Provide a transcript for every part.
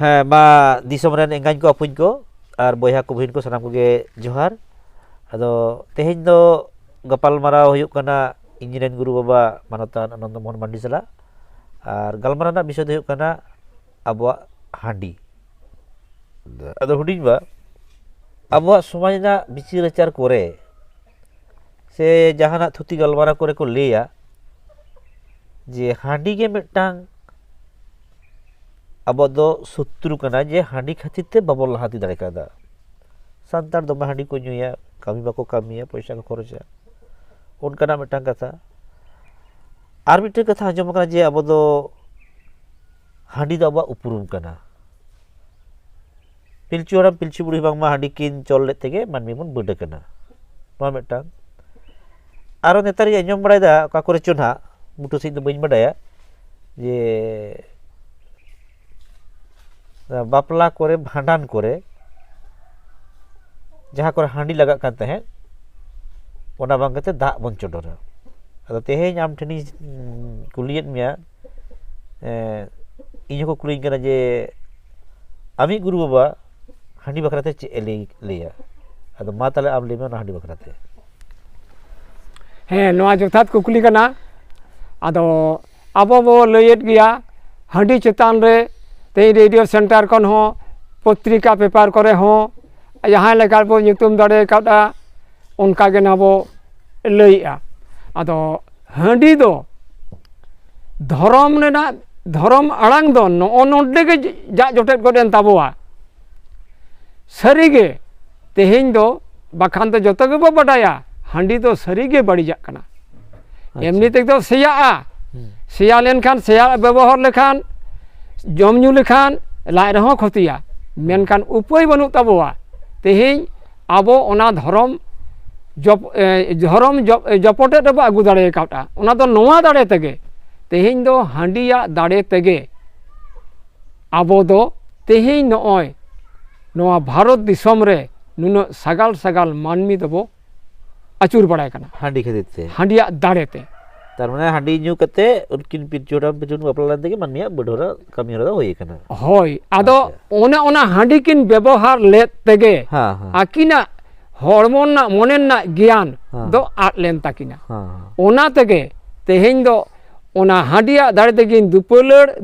ᱦᱮᱸ ᱢᱟ ᱫᱤᱥᱚᱢ ᱨᱮᱱ ᱮᱸᱜᱟᱧ ᱠᱚ ᱟᱹᱯᱩᱧ ᱠᱚ ᱟᱨ ᱵᱚᱭᱦᱟ ᱠᱚ ᱵᱩᱦᱤᱱ ᱠᱚ ᱥᱟᱱᱟᱢ ᱠᱚᱜᱮ ᱡᱚᱦᱟᱨ. ᱟᱫᱚ ᱛᱮᱦᱮᱧ ᱫᱚ ᱜᱟᱯᱟᱞᱢᱟᱨᱟᱣ ᱦᱩᱭᱩᱜ ᱠᱟᱱᱟ ᱤᱧᱨᱮᱱ ᱜᱩᱨᱩ ᱵᱟᱵᱟ ᱢᱟᱱᱚᱛᱟᱱ ᱟᱱᱚᱱᱫᱚ ᱢᱳᱦᱚᱱ ᱢᱟᱱᱰᱤ ᱥᱟᱞᱟᱜ ᱟᱨ ᱜᱟᱞᱢᱟᱨᱟᱣ ᱨᱮᱱᱟᱜ ᱵᱤᱥᱚᱭ ᱫᱚ ᱦᱩᱭᱩᱜ ᱠᱟᱱᱟ ᱟᱵᱚᱣᱟᱜ ᱦᱟᱺᱰᱤ. ᱟᱫᱚ ᱦᱩᱰᱤᱧ ᱵᱟ ᱟᱵᱚᱣᱟᱜ ᱥᱚᱢᱟᱡᱽ ᱨᱮᱱᱟᱜ ᱵᱤᱪᱟᱹᱨ ᱟᱪᱟᱨ ᱠᱚᱨᱮ ᱥᱮ ᱡᱟᱦᱟᱱᱟᱜ ᱛᱷᱩᱛᱤ ᱜᱟᱞᱢᱟᱨᱟᱣ ᱠᱚᱨᱮ ᱠᱚ ᱞᱟᱹᱭᱟ ᱡᱮ ᱦᱟᱺᱰᱤ ᱜᱮ ᱢᱤᱫᱴᱟᱝ ᱟᱵᱚ ᱫᱚ ᱥᱚᱛᱨᱩ ᱠᱟᱱᱟ ᱡᱮ ᱦᱟᱺᱰᱤ ᱠᱷᱟᱹᱛᱤᱨ ᱛᱮ ᱵᱟᱵᱚᱱ ᱞᱟᱦᱟᱱᱛᱤ ᱫᱟᱲᱮ ᱠᱟᱣᱫᱟ. ᱥᱟᱱᱛᱟᱲ ᱫᱚᱢᱮ ᱦᱟᱺᱰᱤ ᱠᱚ ᱧᱩᱭᱟ, ᱠᱟᱹᱢᱤ ᱵᱟᱠᱚ ᱠᱟᱹᱢᱤᱭᱟ, ᱯᱚᱭᱥᱟ ᱠᱚ ᱠᱷᱚᱨᱚᱪᱟ. ᱚᱱᱠᱟᱱᱟᱜ ᱢᱤᱫᱴᱟᱝ ᱠᱟᱛᱷᱟ. ᱟᱨ ᱢᱤᱫᱴᱟᱝ ᱠᱟᱛᱷᱟ ᱟᱸᱡᱚᱢ ᱟᱠᱟᱱᱟ ᱡᱮ ᱟᱵᱚ ᱫᱚ ᱦᱟᱺᱰᱤ ᱫᱚ ᱟᱵᱚᱣᱟᱜ ᱩᱯᱨᱩᱢ ᱠᱟᱱᱟ. ᱯᱤᱞᱪᱩ ᱦᱟᱲᱟᱢ ᱯᱤᱞᱪᱩ ᱵᱩᱲᱦᱤ ᱵᱟᱝᱢᱟ ᱦᱟᱺᱰᱤ ᱠᱤᱱ ᱪᱚᱞ ᱞᱮᱫ ᱛᱮᱜᱮ ᱢᱟᱹᱱᱢᱤ ᱵᱚᱱ ᱵᱟᱹᱰ ᱟᱠᱟᱱᱟ. ᱱᱚᱣᱟ ᱢᱤᱫᱴᱟᱝ. ᱟᱨᱚ ᱱᱮᱛᱟᱨᱤᱧ ᱟᱸᱡᱚᱢ ᱵᱟᱲᱟᱭᱮᱫᱟ ᱚᱠᱟ ᱠᱚᱨᱮ ᱪᱚ ᱱᱟᱦᱟᱜ ᱵᱩᱴᱟᱹ ᱥᱮᱫ ᱫᱚ ᱵᱟᱹᱧ ᱵᱟᱰᱟᱭᱟ ᱡᱮ ᱵᱟᱯᱞᱟ ᱠᱚᱨᱮ ᱵᱷᱟᱸᱰᱟᱱ ᱠᱚᱨᱮ ᱡᱟᱦᱟᱸ ᱠᱚᱨᱮ ᱦᱟᱺᱰᱤ ᱞᱟᱜᱟᱜ ᱠᱟᱱ ᱛᱟᱦᱮᱸᱫ ᱚᱱᱟ ᱵᱟᱝ ᱠᱟᱛᱮ ᱫᱟᱜ ᱵᱚᱱ ᱪᱚᱰᱚᱨᱟ. ᱟᱫᱚ ᱛᱮᱦᱮᱧ ᱟᱢ ᱴᱷᱮᱱᱤᱧ ᱠᱩᱞᱤᱭᱮᱫ ᱢᱮᱭᱟ, ᱤᱧ ᱦᱚᱸᱠᱚ ᱠᱩᱞᱤᱧ ᱠᱟᱱᱟ ᱡᱮ ᱟᱢᱤᱡ ᱜᱩᱨᱩ ᱵᱟᱵᱟ ᱦᱟᱺᱰᱤ ᱵᱟᱠᱷᱨᱟᱛᱮ ᱪᱮᱫ ᱮ ᱞᱟᱹᱭᱟ. ᱟᱫᱚ ᱢᱟ ᱛᱟᱦᱚᱞᱮ ᱟᱢ ᱞᱟᱹᱭ ᱢᱮ ᱚᱱᱟ ᱦᱟᱺᱰᱤ ᱵᱟᱠᱷᱨᱟᱛᱮ. ᱦᱮᱸ ᱱᱚᱣᱟ ᱡᱚᱛᱷᱟᱛ ᱠᱩᱠᱞᱤ ᱠᱟᱱᱟ. ᱟᱫᱚ ᱟᱵᱚ ᱵᱚ ᱞᱟᱹᱭᱮᱫ ᱜᱮᱭᱟ ᱦᱟᱺᱰᱤ ᱪᱮᱛᱟᱱ ᱨᱮ ᱛᱮᱦᱮᱧ ᱨᱮᱰᱤᱭᱳ ᱥᱮᱱᱴᱟᱨ ᱠᱷᱚᱱ ᱦᱚᱸ ᱯᱚᱛᱨᱤᱠᱟ ᱯᱮᱯᱟᱨ ᱠᱚᱨᱮ ᱦᱚᱸ ᱡᱟᱦᱟᱸ ᱞᱮᱠᱟ ᱵᱚ ᱧᱩᱛᱩᱢ ᱫᱟᱲᱮ ᱟᱠᱟᱫᱟ ᱚᱱᱠᱟ ᱜᱮ ᱱᱚᱣᱟ ᱵᱚ ᱞᱟᱹᱭᱮᱜᱼᱟ. ᱟᱫᱚ ᱦᱟᱺᱰᱤ ᱫᱚ ᱫᱷᱚᱨᱚᱢ ᱨᱮᱱᱟᱜ ᱫᱷᱚᱨᱚᱢ ᱟᱲᱟᱝ ᱫᱚ ᱱᱚᱜᱼᱚ ᱱᱚᱰᱮ ᱜᱮ ᱡᱟᱜ ᱡᱚᱴᱮᱫ ᱜᱚᱫ ᱮᱱ ᱛᱟᱵᱚᱣᱟ. ᱥᱟᱹᱨᱤᱜᱮ ᱛᱮᱦᱮᱧ ᱫᱚ ᱵᱟᱠᱷᱟᱱ ᱫᱚ ᱡᱚᱛᱚ ᱜᱮᱵᱚ ᱵᱟᱰᱟᱭᱟ ᱦᱟᱺᱰᱤ ᱫᱚ ᱥᱟᱹᱨᱤᱜᱮ ᱵᱟᱹᱲᱤᱡᱟᱜ ᱠᱟᱱᱟ. ᱮᱢᱱᱤ ᱛᱮᱫᱚ ᱥᱮᱭᱟᱜᱼᱟ. ᱥᱮᱭᱟ ᱞᱮᱱᱠᱷᱟᱱ ᱥᱮᱭᱟ ᱵᱮᱵᱚᱦᱟᱨ ᱞᱮᱠᱷᱟन ᱡᱚᱢ ᱧᱩ ᱞᱮᱠᱷᱟᱱ ᱞᱟᱡ ᱨᱮᱦᱚᱸ ᱠᱷᱚᱛᱤᱭᱟ. ᱢᱮᱱᱠᱷᱟᱱ ᱩᱯᱟᱹᱭ ᱵᱟᱹᱱᱩᱜ ᱛᱟᱵᱚᱣᱟ. ᱛᱮᱦᱮᱧ ᱟᱵᱚ ᱚᱱᱟ ᱫᱷᱚᱨᱚᱢ ᱡᱚᱯᱚᱴᱮᱫ ᱨᱮᱵᱚ ᱟᱹᱜᱩ ᱫᱟᱲᱮ ᱟᱠᱟᱫᱼᱟ. ᱚᱱᱟ ᱫᱚ ᱱᱚᱣᱟ ᱫᱟᱲᱮ ᱛᱮᱜᱮ ᱛᱮᱦᱮᱧ ᱫᱚ ᱦᱟᱺᱰᱤᱭᱟᱜ ᱫᱟᱲᱮ ᱛᱮᱜᱮ ᱟᱵᱚ ᱫᱚ ᱛᱮᱦᱮᱧ ᱱᱚᱜᱼᱚᱭ ᱱᱚᱣᱟ ᱵᱷᱟᱨᱚᱛ ᱫᱤᱥᱚᱢ ᱨᱮ ᱱᱩᱱᱟᱹᱜ ᱥᱟᱜᱟᱞ ᱥᱟᱜᱟᱞ ᱢᱟᱹᱱᱢᱤ ᱫᱚᱵᱚ ᱟᱹᱪᱩᱨ ᱵᱟᱲᱟᱭ ᱠᱟᱱᱟ ᱦᱟᱺᱰᱤ ᱠᱷᱟᱹᱛᱤᱨ ᱛᱮ. ᱦᱟᱺᱰᱤᱭᱟᱜ ᱫᱟᱲᱮ ᱛᱮ. ᱛᱟᱨᱢᱟᱱᱮ ᱦᱟᱺᱰᱤ ᱧᱩ ᱠᱟᱛᱮ ᱩᱱᱠᱤᱱ ᱯᱤᱞᱪᱩ ᱦᱟᱲᱟᱢ ᱯᱤᱞᱪᱩ ᱵᱩᱲᱦᱤ ᱵᱟᱯᱞᱟ ᱞᱮᱱ ᱛᱮᱜᱮ ᱢᱟᱹᱱᱢᱤᱭᱟᱜ ᱵᱟᱹᱰᱦᱚᱨᱟ ᱠᱟᱹᱢᱤ ᱦᱚᱨᱟ ᱫᱚ ᱦᱩᱭ ᱟᱠᱟᱱᱟ. ᱦᱳᱭ ᱟᱫᱚ ᱚᱱᱮ ᱚᱱᱟ ᱦᱟᱺᱰᱤ ᱠᱤᱱ ᱵᱮᱵᱚᱦᱟᱨ ᱞᱮᱫ ᱛᱮᱜᱮ ᱟᱹᱠᱤᱱᱟᱜ ᱦᱚᱲᱢᱚ ᱨᱮᱱᱟᱜ ᱢᱚᱱᱮ ᱨᱮᱱᱟᱜ ᱜᱮᱭᱟᱱ ᱫᱚ ᱟᱫ ᱞᱮᱱ ᱛᱟᱹᱠᱤᱱᱟ. ᱚᱱᱟ ᱛᱮᱜᱮ ᱛᱮᱦᱮᱧ ᱫᱚ ᱚᱱᱟ ᱦᱟᱺᱰᱤᱭᱟᱜ ᱫᱟᱲᱮ ᱛᱮᱜᱮᱧ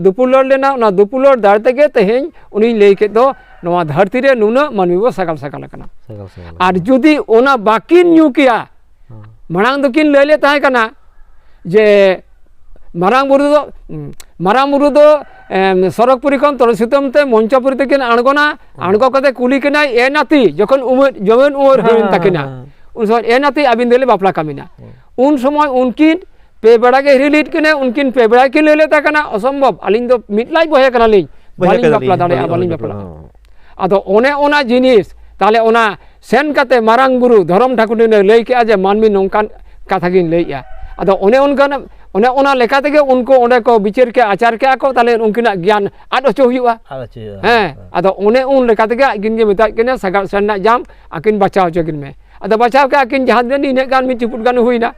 ᱫᱩᱯᱩᱞᱟᱹᱲ ᱞᱮᱱᱟ. ᱚᱱᱟ ᱫᱩᱯᱩᱞᱟᱹᱲ ᱫᱟᱲᱮ ᱛᱮᱜᱮ ᱛᱮᱦᱮᱧ ᱩᱱᱤᱧ ᱞᱟᱹᱭ ᱠᱮᱫ ᱫᱚ ᱱᱚᱣᱟ ᱫᱷᱟᱹᱨᱛᱤ ᱨᱮ ᱱᱩᱱᱟᱹᱜ ᱢᱟᱹᱱᱢᱤ ᱵᱚ ᱥᱟᱜᱟᱞ ᱥᱟᱜᱟᱞ ᱟᱠᱟᱱᱟ. ᱟᱨ ᱡᱩᱫᱤ ᱚᱱᱟ ᱵᱟᱹᱠᱤᱱ ᱧᱩ ᱠᱮᱭᱟ, ᱢᱟᱲᱟᱝ ᱫᱚᱠᱤᱱ ᱞᱟᱹᱭ ᱞᱮᱫ ᱛᱟᱦᱮᱸ ᱠᱟᱱᱟ ᱡᱮ ᱢᱟᱨᱟᱝ ᱵᱩᱨᱩ ᱫᱚ ᱥᱚᱨᱚᱜᱽᱯᱩᱨᱤ ᱠᱷᱚᱱ ᱛᱚᱲᱮ ᱥᱩᱛᱟᱹᱢ ᱛᱮ ᱢᱚᱧᱪᱚᱯᱩᱨᱤ ᱛᱮᱠᱤᱱ ᱟᱬᱜᱚᱱᱟ. ᱟᱬᱜᱚ ᱠᱟᱛᱮ ᱠᱩᱞᱤ ᱠᱤᱱᱟᱭ ᱮ ᱱᱟᱹᱛᱤ ᱡᱚᱠᱷᱚᱱ ᱡᱚᱣᱟᱱ ᱩᱢᱮᱨ ᱦᱩᱭᱮᱱ ᱛᱟᱹᱠᱤᱱᱟ ᱩᱱ ᱥᱚᱢᱚᱭ ᱮ ᱱᱟᱹᱛᱤ ᱟᱹᱵᱤᱱ ᱫᱚᱞᱮ ᱵᱟᱯᱞᱟ ᱠᱟᱹᱢᱤᱱᱟ. ᱩᱱ ᱥᱚᱢᱚᱭ ᱩᱱᱠᱤᱱ ᱯᱮ ᱵᱮᱲᱟ ᱜᱮ ᱦᱤᱨᱤ ᱞᱮᱫ ᱠᱤᱱᱟᱹ. ᱩᱱᱠᱤᱱ ᱯᱮ ᱵᱮᱲᱟ ᱠᱤᱱ ᱞᱟᱹᱭ ᱞᱮᱫ ᱠᱟᱱᱟ ᱚᱥᱚᱢᱵᱷᱚᱵ, ᱟᱹᱞᱤᱧ ᱫᱚ ᱢᱤᱫ ᱞᱟᱡ ᱵᱚᱭᱦᱟ ᱠᱟᱱᱟᱞᱤᱧ, ᱵᱟᱹᱞᱤᱧ ᱵᱟᱯᱞᱟ ᱫᱟᱲᱮᱭᱟᱜᱼᱟ, ᱵᱟᱹᱞᱤᱧ ᱵᱟᱯᱞᱟᱜᱼᱟ. ᱟᱫᱚ ᱚᱱᱮ ᱚᱱᱟ ᱡᱤᱱᱤᱥ ᱛᱟᱦᱚᱞᱮ ᱚᱱᱟ ᱥᱮᱱ ᱠᱟᱛᱮ ᱢᱟᱨᱟᱝ ᱵᱩᱨᱩ ᱫᱷᱚᱨᱚᱢ ᱴᱷᱟᱹᱠᱩᱨ ᱞᱟᱹᱭ ᱠᱮᱜᱼᱟ ᱡᱮ ᱢᱟᱹᱱᱢᱤ ᱱᱚᱝᱠᱟᱱ ᱠᱟᱛᱷᱟ ᱜᱤᱧ ᱞᱟᱹᱭᱮᱜᱼᱟ. ᱟᱫᱚ ᱚᱱᱮ ᱚᱱᱟ ᱞᱮᱠᱟ ᱛᱮᱜᱮ ᱩᱱᱠᱩ ᱚᱸᱰᱮ ᱠᱚ ᱵᱤᱪᱟᱹᱨ ᱠᱮᱜᱼᱟ, ᱟᱪᱟᱨ ᱠᱮᱜᱼᱟ ᱠᱚ. ᱛᱟᱦᱚᱞᱮ ᱩᱱᱠᱤᱱᱟᱜ ᱜᱮᱭᱟᱱ ᱟᱫ ᱦᱚᱪᱚ ᱦᱩᱭᱩᱜᱼᱟ. ᱦᱮᱸ ᱟᱫᱚ ᱚᱱᱮ ᱩᱱ ᱞᱮᱠᱟ ᱛᱮᱜᱮ ᱟᱹᱠᱤᱱ ᱜᱮ ᱢᱮᱛᱟᱜ ᱠᱤᱱᱟᱹ ᱥᱟᱜᱟᱲ ᱥᱮᱱᱟᱜ ᱡᱟᱢ ᱟᱹᱠᱤᱱ ᱵᱟᱪᱷᱟᱣ ᱦᱚᱪᱚ ᱠᱤᱱ ᱢᱮ. ᱟᱫᱚ ᱵᱟᱪᱷᱟᱣ ᱠᱮᱜᱼᱟ ᱠᱤᱱ ᱡᱟᱦᱟᱸ ᱛᱤᱱᱟᱹᱜ ᱤᱱᱟᱹᱜ ᱜᱟᱱ ᱢᱤᱫ ᱪᱩᱯᱩᱫ ᱜᱟᱱ ᱦᱩᱭᱱᱟ.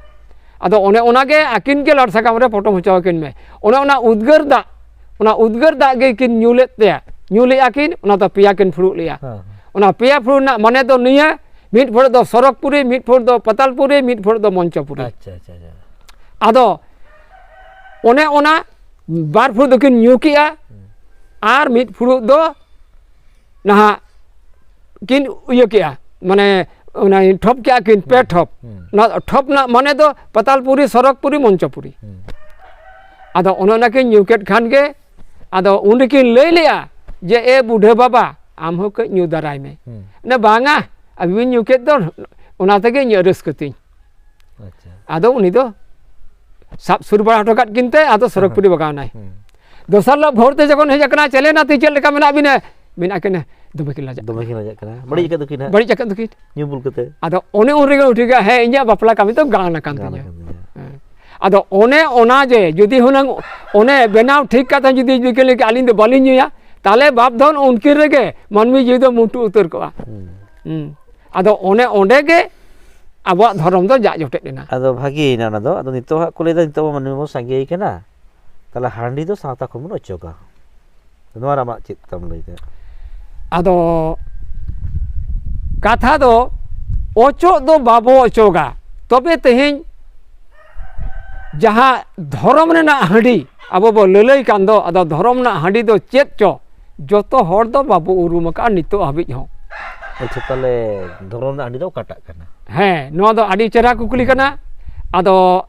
ᱟᱫᱚ ᱚᱱᱮ ᱚᱱᱟᱜᱮ ᱟᱹᱠᱤᱱ ᱜᱮ ᱞᱟᱲ ᱥᱟᱠᱟᱢ ᱨᱮ ᱯᱚᱴᱚᱢ ᱦᱚᱪᱚ ᱟᱹᱠᱤᱱ ᱢᱮ. ᱚᱱᱟ ᱩᱫᱽᱜᱟᱹᱨ ᱫᱟᱜ ᱜᱮ ᱠᱤᱱ ᱧᱩ ᱞᱮᱜᱼᱟ ᱠᱤᱱ. ᱚᱱᱟ ᱫᱚ peya ᱠᱤᱱ ᱯᱷᱩᱲᱩᱜ ᱞᱮᱜᱼᱟ. ᱚᱱᱟ peya ᱯᱷᱩᱲᱩᱜ ᱨᱮᱱᱟᱜ ᱢᱟᱱᱮ ᱫᱚ ᱱᱤᱭᱟᱹ ᱢᱤᱫ ᱯᱷᱩᱲᱩᱜ ᱫᱚ ᱥᱚᱨᱚᱜᱽᱯᱩᱨᱤ, ᱢᱤᱫ ᱯᱷᱩᱲᱩᱜ ᱫᱚ ᱯᱟᱛᱟᱞᱯᱩᱨᱤ, ᱢᱤᱫ ᱯᱷᱩᱲᱩᱜ ᱫᱚ ᱢᱚᱧᱪᱚᱯᱩᱨᱤ. ᱟᱫᱚ ᱚᱱᱮ ᱚᱱᱟ ᱵᱟᱨ ᱯᱷᱩᱲᱩᱜ ᱫᱚᱠᱤᱱ ᱧᱩ ᱠᱮᱜᱼᱟ ᱟᱨ ᱢᱤᱫ ᱯᱷᱩᱲᱩᱜ ᱫᱚ ᱱᱟᱦᱟᱜ ᱠᱤᱱ ᱤᱭᱟᱹ ᱠᱮᱜᱼᱟ, ᱢᱟᱱᱮ ᱚᱱᱟ ᱴᱷᱚᱯ ᱠᱮᱜᱼᱟ ᱠᱤᱱ ᱯᱮ ᱴᱷᱚᱯ. ᱚᱱᱟ ᱴᱷᱚᱯ ᱨᱮᱱᱟᱜ ᱢᱟᱱᱮ ᱫᱚ ᱯᱟᱛᱟᱞᱯᱩᱨᱤ, ᱥᱚᱨᱚᱜᱽᱯᱩᱨᱤ, ᱢᱚᱧᱪᱚᱯᱩᱨᱤ. ᱟᱫᱚ ᱚᱱᱮ ᱚᱱᱟ ᱠᱤᱱ ᱧᱩ ᱠᱮᱫ ᱠᱷᱟᱱ ᱜᱮ ᱟᱫᱚ ᱩᱱ ᱨᱮᱠᱤᱱ ᱞᱟᱹᱭ ᱞᱮᱜᱼᱟ ᱡᱮ ᱮ ᱵᱩᱰᱷᱟᱹ ᱵᱟᱵᱟ ᱟᱢ ᱦᱚᱸ ᱠᱟᱹᱡ ᱧᱩ ᱫᱟᱨᱟᱭ ᱢᱮ. ᱵᱟᱝᱟ ᱟᱹᱵᱤᱱ ᱵᱤᱱ ᱧᱩ ᱠᱮᱫ ᱫᱚ ᱚᱱᱟ ᱛᱮᱜᱮ ᱤᱧᱟᱹᱜ ᱨᱟᱹᱥᱠᱟᱹ ᱛᱤᱧ. ᱟᱫᱚ ᱩᱱᱤ ᱫᱚ ᱥᱟᱵ ᱥᱩᱨ ᱵᱟᱲᱟ ᱦᱚᱴᱚ ᱠᱟᱫ ᱠᱤᱱ ᱛᱮ ᱟᱫᱚ ᱥᱚᱨᱚᱜᱽᱯᱩᱨᱤ ᱵᱟᱜᱟᱣᱱᱟᱭ. ᱫᱚᱥᱟᱨ ᱦᱤᱞᱳᱜ ᱵᱷᱳᱨ ᱛᱮ ᱡᱚᱠᱷᱚᱱ ᱦᱮᱡ ᱟᱠᱟᱱᱟ, ᱪᱮᱞᱮ ᱱᱟᱹᱛᱤ ᱪᱮᱫ ᱞᱮᱠᱟ ᱢᱮᱱᱟᱜ ᱵᱤᱱᱟ? ᱢᱮᱱᱟᱜ ᱠᱤᱱᱟ ᱫᱚᱢᱮ ᱠᱤᱱ ᱞᱟᱡᱟᱜ ᱠᱟᱱᱟ. ᱵᱟᱹᱲᱤᱡ ᱟᱠᱟᱫ ᱫᱚᱠᱤᱱ ᱧᱩ ᱵᱩᱞ ᱠᱟᱛᱮ. ᱟᱫᱚ ᱚᱱᱮ ᱩᱱ ᱨᱮᱜᱮ ᱩᱴᱷᱤ ᱜᱮ ᱦᱮᱸ ᱤᱧᱟᱹᱜ ᱵᱟᱯᱞᱟ ᱠᱟᱹᱢᱤ ᱫᱚ ᱜᱟᱱ ᱟᱠᱟᱱ ᱛᱤᱧᱟ. ᱟᱫᱚ ᱚᱱᱮ ᱚᱱᱟ ᱡᱮ ᱡᱩᱫᱤ ᱦᱩᱱᱟᱹᱝ ᱚᱱᱮ ᱵᱮᱱᱟᱣ ᱴᱷᱤᱠ ᱠᱟᱛᱮ ᱡᱩᱫᱤ ᱟᱹᱞᱤᱧ ᱫᱚ ᱵᱟᱹᱞᱤᱧ ᱧᱩᱭᱟ, ᱛᱟᱦᱚᱞᱮ ᱵᱟᱯ ᱫᱷᱚᱱ ᱩᱱᱠᱤᱱ ᱨᱮᱜᱮ ᱢᱟᱹᱱᱢᱤ ᱡᱤᱣᱤ ᱫᱚ ᱢᱩᱴᱩ ᱩᱛᱟᱹᱨ ᱠᱚᱜᱼᱟ. ᱟᱫᱚ ᱚᱸᱰᱮ ᱜᱮ ᱟᱵᱚᱣᱟᱜ ᱫᱷᱚᱨᱚᱢ ᱫᱚ ᱡᱟᱜ ᱡᱚᱴᱮᱫ ᱮᱱᱟ. ᱟᱫᱚ ᱵᱷᱟᱜᱤᱭᱮᱱᱟ ᱚᱱᱟ ᱫᱚ. ᱟᱫᱚ ᱱᱤᱛᱚᱜ ᱦᱟᱸᱜ ᱠᱚ ᱞᱟᱹᱭᱫᱟ ᱱᱤᱛᱚᱜ ᱢᱟᱹᱱᱢᱤ ᱵᱚᱱ ᱥᱟᱸᱜᱮᱭ ᱠᱟᱱᱟ, ᱛᱟᱦᱚᱞᱮ ᱦᱟᱺᱰᱤ ᱫᱚ ᱥᱟᱶᱛᱟ ᱠᱷᱚᱱ ᱵᱚᱱ ᱚᱪᱚᱜᱟ. ᱱᱚᱣᱟ ᱨᱟᱢᱟᱜ ᱪᱮᱫ ᱛᱟᱢ ᱞᱟᱹᱭᱫᱟ? ᱟᱫᱚ ᱠᱟᱛᱷᱟ ᱫᱚ ᱚᱪᱚᱜ ᱫᱚ ᱵᱟᱵᱚ ᱚᱪᱚᱜᱟ, ᱛᱚᱵᱮ ᱛᱮᱦᱮᱧ ᱡᱟᱦᱟᱸ ᱫᱷᱚᱨᱚᱢ ᱨᱮᱱᱟᱜ ᱦᱟᱺᱰᱤ ᱟᱵᱚ ᱵᱚ ᱞᱟᱹᱞᱟᱹᱭ ᱠᱟᱱ ᱫᱚ, ᱟᱫᱚ ᱫᱷᱚᱨᱚᱢ ᱨᱮᱱᱟᱜ ᱦᱟᱺᱰᱤ ᱫᱚ ᱪᱮᱫ ᱪᱚ ᱡᱚᱛᱚ ᱦᱚᱲ ᱫᱚ ᱵᱟᱵᱚ ᱩᱨᱩᱢ ᱟᱠᱟᱫᱼᱟ ᱱᱤᱛᱚᱜ ᱦᱟᱹᱵᱤᱡ ᱦᱚᱸ᱾ ᱟᱪᱪᱷᱟ, ᱛᱟᱦᱞᱮ ᱫᱷᱚᱨᱚᱢ ᱨᱮᱱᱟᱜ ᱦᱟᱺᱰᱤ ᱫᱚ ᱚᱠᱟᱴᱟᱜ ᱠᱟᱱᱟ? ᱦᱮᱸ, ᱱᱚᱣᱟ ᱫᱚ ᱟᱹᱰᱤ ᱪᱮᱦᱨᱟ ᱠᱩᱠᱞᱤ ᱠᱟᱱᱟ᱾ ᱟᱫᱚ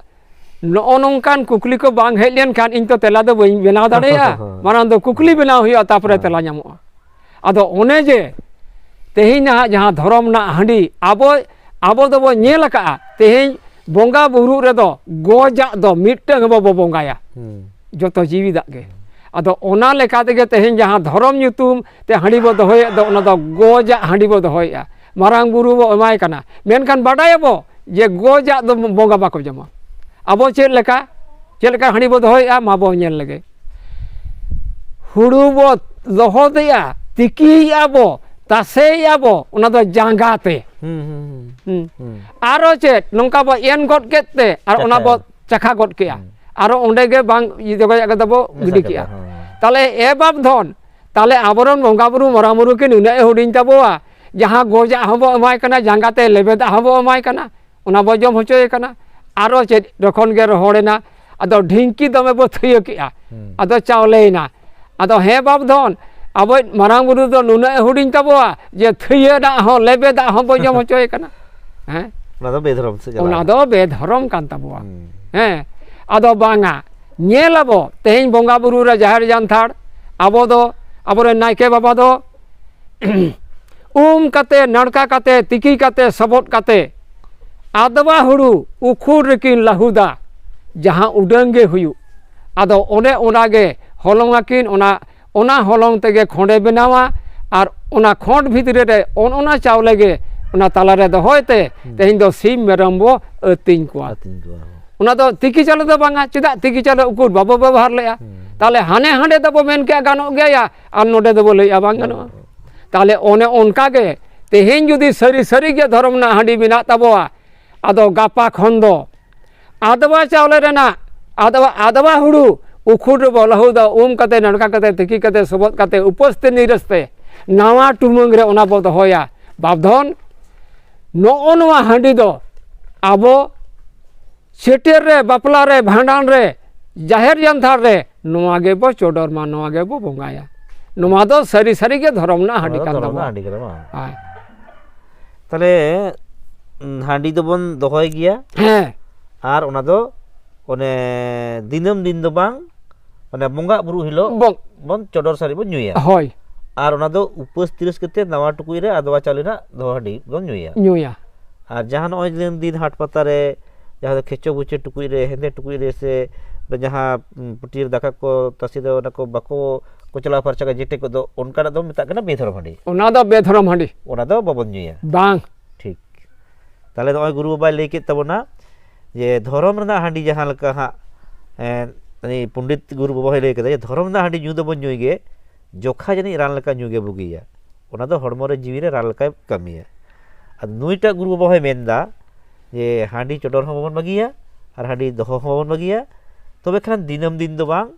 ᱱᱚᱜᱼᱚ ᱱᱚᱝᱠᱟᱱ ᱠᱩᱠᱞᱤ ᱠᱚ ᱵᱟᱝ ᱦᱮᱡ ᱞᱮᱱᱠᱷᱟᱱ ᱤᱧ ᱛᱚ ᱛᱮᱞᱟ ᱫᱚ ᱵᱟᱹᱧ ᱵᱮᱱᱟᱣ ᱫᱟᱲᱮᱭᱟᱜᱼᱟ, ᱢᱟᱲᱟᱝ ᱫᱚ ᱠᱩᱠᱞᱤ ᱵᱮᱱᱟᱣ ᱦᱩᱭᱩᱜᱼᱟ, ᱛᱟᱯᱚᱨᱮ ᱛᱮᱞᱟ ᱧᱟᱢᱚᱜᱼᱟ᱾ ᱟᱫᱚ ᱚᱱᱮ ᱡᱮ ᱛᱮᱦᱮᱧᱟᱜ ᱡᱟᱦᱟᱸ ᱫᱷᱚᱨᱚᱢ ᱨᱮᱱᱟᱜ ᱦᱟᱺᱰᱤ ᱟᱵᱚ ᱫᱚᱵᱚ ᱧᱮᱞ ᱟᱠᱟᱜᱼᱟ, ᱛᱮᱦᱮᱧ ᱵᱚᱸᱜᱟ ᱵᱩᱨᱩ ᱨᱮᱫᱚ ᱜᱚᱡᱟᱜ ᱫᱚ ᱢᱤᱫᱴᱟᱝ ᱦᱚᱸ ᱵᱟᱵᱚ ᱵᱚᱸᱜᱟᱭᱟ, ᱡᱚᱛᱚ ᱡᱤᱣᱤᱫᱟᱜ ᱜᱮ᱾ ᱟᱫᱚ ᱚᱱᱟ ᱞᱮᱠᱟ ᱛᱮᱜᱮ ᱛᱮᱦᱮᱧ ᱡᱟᱦᱟᱸ ᱫᱷᱚᱨᱚᱢ ᱧᱩᱛᱩᱢ ᱛᱮ ᱦᱟᱺᱰි ᱵᱚ ᱫᱚᱦᱚᱭᱮᱫ ᱫᱚ, ᱚᱱᱟ ᱫᱚ ᱜᱚᱡᱟᱜ ᱦᱟᱺᱰි ᱵᱚ ᱫᱚᱦᱚᱭᱮᱫᱼᱟ, ᱢᱟᱨᱟᱝ ᱵᱩᱨᱩ ᱵᱚ ᱮᱢᱟᱭ ᱠᱟᱱᱟ᱾ ᱢᱮᱱᱠᱷᱟᱱ ᱵᱟᱰᱟᱭᱟᱵᱚ ᱡᱮ ᱜᱚᱡᱟᱜ ᱫᱚ ᱵᱚᱸᱜᱟ ᱵᱟᱠᱚ ᱡᱚᱢᱟ᱾ ᱟᱵᱚ ᱪᱮᱫ ᱞᱮᱠᱟ ᱦᱟᱺᱰᱤ ᱵᱚ ᱫᱚᱦᱚᱭᱮᱫᱼᱟ, ᱢᱟ ᱵᱚ ᱧᱮᱞ ᱞᱮᱜᱮ᱾ ᱦᱩᱲᱩ ᱵᱚ ᱞᱚᱦᱚᱫᱮᱜᱼᱟ, ᱛᱤᱠᱤᱭᱮᱜᱼᱟ ᱵᱚ, ᱛᱟᱥᱮᱭᱮᱜᱼᱟ ᱵᱚ, ᱚᱱᱟ ᱫᱚ ᱡᱟᱸᱜᱟ ᱛᱮ᱾ ᱟᱨᱚ ᱪᱮᱫ ᱱᱚᱝᱠᱟ ᱵᱚ ᱮᱱ ᱜᱚᱫ ᱠᱮᱫ ᱛᱮ ᱟᱨ ᱚᱱᱟ ᱵᱚ ᱪᱟᱠᱷᱟ ᱜᱚᱫ ᱠᱮᱜᱼᱟ, ᱟᱨᱚ ᱚᱸᱰᱮ ᱜᱮ ᱵᱟᱝ ᱡᱚᱜᱟᱡᱟᱜ ᱠᱟᱛᱮ ᱵᱚ ᱜᱤᱰᱤ ᱠᱮᱜᱼᱟ᱾ ᱛᱟᱦᱞᱮ ᱮ ᱵᱟᱯ ᱫᱷᱚᱱ, ᱛᱟᱦᱞᱮ ᱟᱵᱚᱨᱮᱱ ᱵᱚᱸᱜᱟ ᱵᱩᱨᱩ ᱢᱟᱨᱟᱝ ᱵᱩᱨᱩ ᱠᱤᱱ ᱩᱱᱟᱹᱜ ᱮ ᱦᱩᱰᱤᱧ ᱛᱟᱵᱚᱣᱟ, ᱡᱟᱦᱟᱸ ᱜᱚᱡᱟᱜ ᱦᱚᱸᱵᱚ ᱮᱢᱟᱭ ᱠᱟᱱᱟ, ᱡᱟᱸᱜᱟ ᱛᱮ ᱞᱮᱵᱮᱫᱟᱜ ᱦᱚᱸᱵᱚ ᱮᱢᱟᱭ ᱠᱟᱱᱟ, ᱚᱱᱟ ᱵᱚ ᱡᱚᱢ ᱦᱚᱪᱚᱭᱮ ᱠᱟᱱᱟ᱾ ᱟᱨᱚ ᱪᱮᱫ ᱡᱚᱠᱷᱚᱱ ᱜᱮ ᱨᱚᱦᱚᱲᱮᱱᱟ, ᱟᱫᱚ ᱰᱷᱤᱝᱠᱤ ᱫᱚᱢᱮ ᱵᱚ ᱛᱷᱤᱭᱟᱹ ᱠᱮᱜᱼᱟ, ᱟᱫᱚ ᱪᱟᱣᱞᱮᱭᱮᱱᱟ᱾ ᱟᱫᱚ ᱦᱮᱸ ᱵᱟᱯ ᱫᱷᱚᱱ, ᱟᱵᱚᱭᱤᱡ ᱢᱟᱨᱟᱝ ᱵᱩᱨᱩ ᱫᱚ ᱱᱩᱱᱟᱹᱜ ᱮ ᱦᱩᱰᱤᱧ ᱛᱟᱵᱚᱣᱟ ᱡᱮ ᱛᱷᱤᱭᱟᱹ ᱫᱟᱜ ᱦᱚᱸ ᱞᱮᱵᱮᱫᱟᱜ ᱦᱚᱸ ᱵᱚ ᱡᱚᱢ ᱦᱚᱪᱚᱭᱮ ᱠᱟᱱᱟ᱾ ᱦᱮᱸ, ᱚᱱᱟ ᱫᱚ ᱵᱮᱫᱷᱚᱨᱚᱢ ᱥᱮᱫ ᱪᱟᱞᱟᱜᱼᱟ, ᱚᱱᱟ ᱫᱚ ᱵᱮᱫᱷᱚᱨᱚᱢ ᱠᱟᱱ ᱛᱟᱵᱚᱣᱟ᱾ ᱦᱮᱸ, ᱟᱫᱚ ᱵᱟᱝᱟ, ᱧᱮᱞᱟᱵᱚ ᱛᱮᱦᱮᱧ ᱵᱚᱸᱜᱟ ᱵᱩᱨᱩ ᱨᱮ ᱡᱟᱦᱮᱨ ᱡᱟᱱᱛᱷᱟᱲ ᱟᱵᱚ ᱫᱚ ᱟᱵᱚᱨᱮᱱ ᱱᱟᱭᱠᱮ ᱵᱟᱵᱟ ᱫᱚ ᱠᱟᱛᱮ, ᱱᱟᱲᱠᱟ ᱠᱟᱛᱮ, ᱛᱤᱠᱤ ᱠᱟᱛᱮ, ᱥᱚᱵᱚᱫ ᱠᱟᱛᱮ ᱟᱫᱣᱟ ᱦᱩᱲᱩ ᱩᱠᱷᱩᱲ ᱨᱮᱠᱤᱱ ᱞᱟᱹᱦᱩᱫᱟ, ᱡᱟᱦᱟᱸ ᱩᱰᱟᱹᱝ ᱜᱮ ᱦᱩᱭᱩᱜ᱾ ᱟᱫᱚ ᱚᱱᱟᱜᱮ ᱦᱚᱞᱚᱝ ᱟᱹᱠᱤᱱ, ᱚᱱᱟ ᱦᱚᱞᱚᱝ ᱛᱮᱜᱮ ᱠᱷᱚᱸᱰᱮ ᱵᱮᱱᱟᱣᱟ, ᱟᱨ ᱚᱱᱟ ᱠᱷᱚᱸᱰ ᱵᱷᱤᱛᱨᱤ ᱨᱮ ᱚᱱᱟ ᱪᱟᱣᱞᱮ ᱜᱮ ᱚᱱᱟ ᱛᱟᱞᱟᱨᱮ ᱫᱚᱦᱚᱭ ᱛᱮ ᱛᱮᱦᱮᱧ ᱫᱚ ᱥᱤᱢ ᱢᱮᱨᱚᱢ ᱵᱚ ᱟᱹᱛᱤᱧ ᱠᱚᱣᱟ᱾ ᱚᱱᱟ ᱫᱚ ᱛᱤᱠᱤ ᱪᱟᱣᱞᱮ ᱫᱚ ᱵᱟᱝᱟ, ᱪᱮᱫᱟᱜ ᱛᱤᱠᱤ ᱪᱟᱣᱞᱮ ᱩᱠᱩᱨ ᱵᱟᱵᱚ ᱵᱮᱵᱚᱦᱟᱨ ᱞᱮᱜᱼᱟ? ᱛᱟᱦᱞᱮ ᱦᱟᱸᱰᱮ ᱫᱚᱵᱚ ᱢᱮᱱ ᱠᱮᱜᱼᱟ ᱜᱟᱱᱚᱜ ᱜᱮᱭᱟ, ᱟᱨ ᱱᱚᱰᱮ ᱫᱚᱵᱚ ᱞᱟᱹᱭᱮᱜᱼᱟ ᱵᱟᱝ ᱜᱟᱱᱚᱜᱼᱟ᱾ ᱛᱟᱦᱞᱮ ᱚᱱᱮ ᱚᱱᱠᱟ ᱜᱮ ᱛᱮᱦᱮᱧ ᱡᱩᱫᱤ ᱥᱟᱹᱨᱤᱜᱮ ᱫᱷᱚᱨᱚᱢ ᱨᱮᱱᱟᱜ ᱦᱟᱺᱰᱤ ᱢᱮᱱᱟᱜ ᱛᱟᱵᱚᱣᱟ, ᱟᱫᱚ ᱜᱟᱯᱟ ᱠᱷᱚᱱ ᱫᱚ ᱟᱫᱣᱟ ᱪᱟᱣᱞᱮ ᱨᱮᱱᱟᱜ ᱟᱫᱣᱟ ᱦᱩᱲᱩ ᱩᱠᱷᱩᱲ ᱨᱮᱵᱚ ᱞᱟᱹᱦᱩᱫᱟ, ᱠᱟᱛᱮ, ᱱᱟᱲᱠᱟ ᱠᱟᱛᱮ, ᱛᱤᱠᱤ ᱠᱟᱛᱮ, ᱥᱚᱵᱚᱫ ᱠᱟᱛᱮ, ᱩᱯᱟᱹᱥ ᱛᱮ ᱱᱤᱨᱟᱹᱥ ᱛᱮ ᱱᱟᱣᱟ ᱴᱩᱢᱟᱹᱝ ᱨᱮ ᱚᱱᱟ ᱵᱚ ᱫᱚᱦᱚᱭᱟ᱾ ᱵᱟᱵᱫᱷᱚᱱ, ᱱᱚᱜᱼᱚ ᱱᱚᱣᱟ ᱦᱟᱺᱰᱤ ᱫᱚ ᱟᱵᱚ ᱪᱷᱟᱹᱴᱭᱟᱹᱨ ᱨᱮ, ᱵᱟᱯᱞᱟ ᱨᱮ, ᱵᱷᱟᱸᱰᱟᱱ ᱨᱮ, ᱡᱟᱦᱮᱨ ᱡᱟᱱᱛᱷᱟᱲ ᱨᱮ ᱱᱚᱣᱟ ᱜᱮᱵᱚ ᱪᱚᱰᱚᱨ ᱢᱟ, ᱱᱚᱣᱟ ᱜᱮᱵᱚ ᱵᱚᱸᱜᱟᱭᱟ᱾ ᱱᱚᱣᱟ ᱫᱚ ᱥᱟᱹᱨᱤᱜᱮ ᱫᱷᱚᱨᱚᱢ ᱨᱮᱱᱟᱜ ᱦᱟᱺᱰᱤ ᱠᱟᱱ ᱛᱟᱵᱚᱱᱟ᱾ ᱛᱟᱦᱞᱮ ᱦᱟᱺᱰᱤ ᱫᱚᱵᱚᱱ ᱫᱚᱦᱚᱭ ᱜᱮᱭᱟ, ᱦᱮᱸ, ᱟᱨ ᱚᱱᱟ ᱫᱚ ᱚᱱᱮ ᱫᱤᱱᱟᱹᱢ ᱫᱤᱱ ᱫᱚ ᱵᱟᱝ, ᱚᱱᱮ ᱵᱚᱸᱜᱟ ᱵᱩᱨᱩ ᱦᱤᱞᱳᱜ ᱵᱚᱱ ᱪᱚᱰᱚᱨ ᱥᱟᱹᱨᱤ ᱵᱚᱱ ᱧᱩᱭᱟ᱾ ᱦᱳᱭ, ᱟᱨ ᱚᱱᱟ ᱫᱚ ᱩᱯᱟᱹᱥ ᱛᱤᱨᱤᱥ ᱠᱟᱛᱮ ᱱᱟᱣᱟ ᱴᱩᱠᱩᱡ ᱨᱮ ᱟᱫᱣᱟ ᱪᱟᱣᱞᱮ ᱨᱮᱱᱟᱜ ᱫᱚᱦᱚ ᱦᱟᱺᱰᱤ ᱵᱚᱱ ᱧᱩᱭᱟ᱾ ᱟᱨ ᱡᱟᱦᱟᱸ ᱱᱚᱜᱼᱚᱭ ᱫᱤᱱ ᱦᱟᱴ ᱯᱟᱛᱟ ᱨᱮ ᱡᱟᱦᱟᱸ ᱫᱚ ᱠᱷᱮᱪᱚ ᱵᱩᱪᱟᱹ ᱴᱩᱠᱩᱡ ᱨᱮ, ᱦᱮᱸᱫᱮ ᱴᱩᱠᱩᱡ ᱨᱮ, ᱥᱮ ᱡᱟᱦᱟᱸ ᱯᱩᱴᱤᱨ ᱫᱟᱠᱟ ᱠᱚ ᱛᱟᱥᱮ ᱫᱚ ᱚᱱᱟ ᱠᱚ ᱵᱟᱠᱚ ᱠᱚᱪᱞᱟᱣ ᱯᱷᱟᱨᱪᱟ ᱠᱟᱜ ᱡᱮᱴᱮ ᱠᱚᱫᱚ, ᱚᱱᱠᱟᱱᱟᱜ ᱫᱚ ᱢᱮᱛᱟᱜ ᱠᱟᱱᱟ ᱵᱮᱫᱷᱚᱨᱚᱢ ᱦᱟᱺᱰᱤ᱾ ᱚᱱᱟ ᱫᱚ ᱵᱮᱫᱷᱚᱨᱚᱢ ᱦᱟᱺᱰᱤ, ᱚᱱᱟ ᱫᱚ ᱵᱟᱵᱚᱱ ᱧᱩᱭᱟ, ᱵᱟᱝ᱾ ᱴᱷᱤক᱾ ᱛᱟᱦᱞᱮ ᱱᱚᱜᱼᱚᱭ ᱜᱩᱨᱩ ᱵᱟᱵᱟᱭ ᱞᱟᱹᱭ ᱠᱮᱫ ᱛᱟᱵᱚᱱᱟ ᱡᱮ ధᱚᱨᱚᱢ ᱨᱮᱱᱟᱜ ᱦᱟᱺᱰᱤ ᱡᱟᱦᱟᱸ ᱞᱮᱠᱟ ᱦᱟᱸᱜ ᱯᱚᱱᱰᱤᱛ ᱜᱩᱨᱩ ᱵᱟᱵᱟ ᱦᱚᱸᱭ ᱞᱟᱹᱭ ᱠᱮᱫᱟ ᱡᱮ ধᱚᱨᱚᱢ ᱨᱮᱱᱟᱜ ᱦᱟᱺᱰি ᱧᱩ ᱫᱚᱵᱚᱱ ᱧᱩᱭ ᱜᱮ, ᱡᱚᱠᱷᱟ ᱡᱟᱹᱱᱤᱡ ᱨᱟᱱ ᱞᱮᱠᱟ ᱧᱩ ᱜᱮ ᱵᱩᱜᱤᱭᱟ, ᱚᱱᱟ ᱫᱚ ᱦᱚᱲᱢᱚ ᱨᱮ ᱡᱤᱣᱤ ᱨᱮ ᱨᱟᱱ ᱞᱮᱠᱟᱭ ᱠᱟᱹᱢᱤᱭᱟ᱾ ᱟᱫᱚ ᱱᱩᱭᱴᱟᱜ ᱜᱩᱨᱩ ᱵᱟᱵᱟ ᱦᱚᱸᱭ ᱢᱮᱱᱫᱟ ᱡᱮ ᱦᱟᱺᱰি ᱪᱚᱰᱚᱨ ᱦᱚᱸ ᱵᱟᱵᱚᱱ ᱵᱟᱹᱜᱤᱭᱟ, ᱟᱨ ᱦᱟᱺᱰි ᱫᱚᱦᱚ ᱦᱚᱸ ᱵᱟᱵᱚᱱ ᱵᱟᱹᱜᱤᱭᱟ, ᱛᱚᱵᱮ ᱠᱷᱟᱱ ᱫᱤᱱᱟᱹᱢ ᱫᱤᱱ ᱫᱚ ᱵᱟᱝ,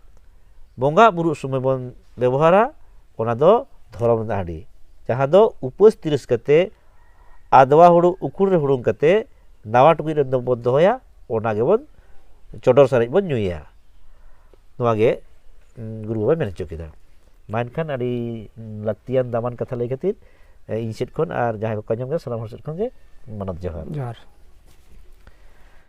ᱵᱚᱸᱜᱟ ᱵᱩᱨᱩᱜ ᱥᱚᱢᱚᱭ ᱵᱚᱱ ᱵᱮᱵᱚᱦᱟᱨᱟ, ᱚᱱᱟ ᱫᱚ ᱫᱷᱚᱨᱚᱢ ᱨᱮᱱᱟᱜ ᱦᱟᱺᱰᱤ, ᱡᱟᱦᱟᱸ ᱫᱚ ᱩᱯᱟᱹᱥ ᱛᱤᱨᱤᱥ ᱠᱟᱛᱮ ᱟᱫᱣᱟ ᱦᱩᱲᱩ ᱩᱠᱷᱩᱲ ᱨᱮ ᱦᱩᱲᱩᱝ ᱠᱟᱛᱮ ᱱᱟᱣᱟ ᱴᱩᱠᱩᱡ ᱨᱮ ᱵᱚᱱ ᱫᱚᱦᱚᱭᱟ, ᱚᱱᱟ ᱜᱮᱵᱚᱱ ᱪᱚᱰᱚᱨ ᱥᱟᱨᱮᱡ ᱵᱚᱱ ᱧᱩᱭᱟ᱾ ᱱᱚᱣᱟ ᱜᱮ ᱜᱩᱨᱩ ᱵᱟᱵᱟᱭ ᱢᱮᱱ ᱦᱚᱪᱚ ᱠᱮᱫᱟ᱾ ᱢᱟ ᱮᱱᱠᱷᱟᱱ ᱟᱹᱰᱤ ᱞᱟᱹᱠᱛᱤᱭᱟᱱ ᱫᱟᱢᱟᱱ ᱠᱟᱛᱷᱟ ᱞᱟᱹᱭ ᱠᱷᱟᱹᱛᱤᱨ ᱤᱧ ᱥᱮᱫ ᱠᱷᱚᱱ ᱟᱨ ᱡᱟᱦᱟᱸᱭ ᱠᱚ ᱟᱸᱡᱚᱢ ᱜᱮᱭᱟ ᱥᱟᱱᱟᱢ ᱦᱚᱲ ᱥᱮᱫ ᱠᱷᱚᱱ ᱜᱮ ᱢᱟᱱᱚᱛ ᱡᱚᱦᱟᱨ᱾